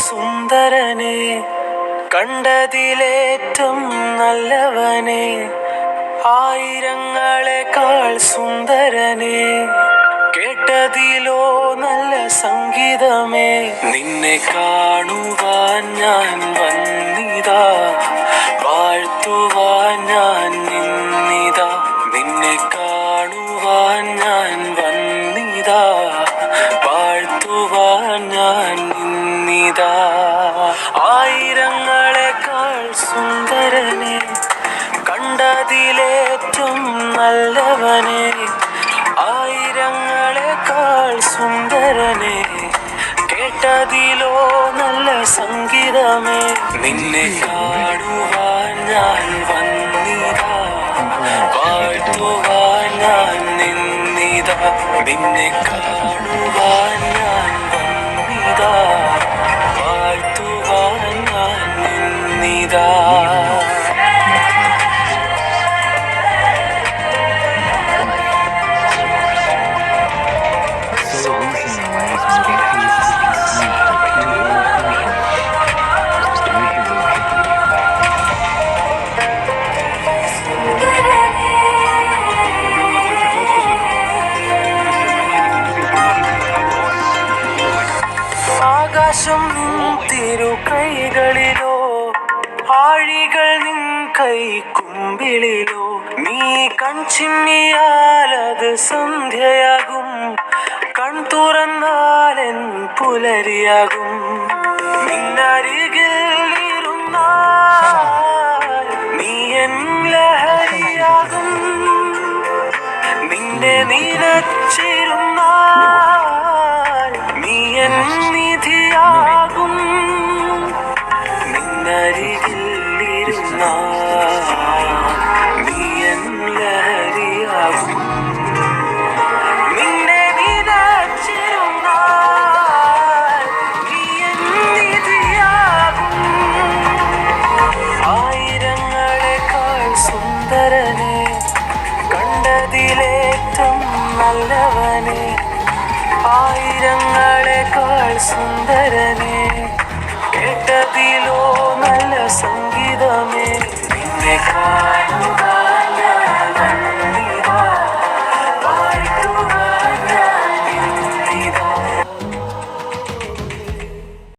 സുന്ദരനെ, കണ്ടതിലേറ്റം നല്ലവനെ, ആയിരങ്ങളെക്കാൾ സുന്ദരനെ, കേട്ടതിലോ നല്ല സംഗീതമേ. നിന്നെ കാണുവാൻ ഞാൻ വന്നിതാ, വാഴ്ത്തുവാൻ ഞാൻ നിന്നിതാ. നിന്നെ കാണുവാൻ ഞാൻ വന്നിതാ, വാഴ്ത്തുവാൻ ഞാൻ നിന്നിതാ. ആയിരങ്ങളെക്കാൾ സുന്ദരനെ, കണ്ടതിലേറ്റം നല്ലവനെ, ആയിരങ്ങളെക്കാൾ സുന്ദരനെ, കേട്ടതിലോ നല്ല സംഗീതമേ. നിന്നെ കാണുവാൻ ഞാൻ വന്നിതാ, വാഴ്ത്തുവാൻ ഞാൻ നിന്നിതാ. നിന്നെ കാണുവാൻ ഞാൻ വന്നിതാ, വാഴ്ത്തുവാൻ ഞാൻ നിന്നിതാ. ആകാശം നിൻ തിരുകൈകളിലോ, ആഴികൾ നിൻ കൈക്കുമ്പിളിലോ. നീ കൺചിമ്മിയാലത് സന്ധ്യയാകും, കൺതുറന്നാലെൻ പുലരിയാകും. നിന്നരികിൽ ഇരുന്നാൽ നീ എൻ ലഹരിയാകും, നിന്നെ നിനച്ചിരുന്നാൽ നീ എൻ നിധിയാകും. നിന്നരികിൽ ഇരുന്നാൽ നീ എൻ ലഹരിയാകും, നിന്നെ നിനച്ചിരുന്നാൽ നീ എൻ നിധിയാകും. ആയിരങ്ങളെക്കാൾ സുന്ദരനെ, കണ്ടതിലേറ്റം നല്ലവനെ, ആയിരങ്ങളെക്കാൾ സുന്ദരനെ, കേട്ടതിലോ നല്ല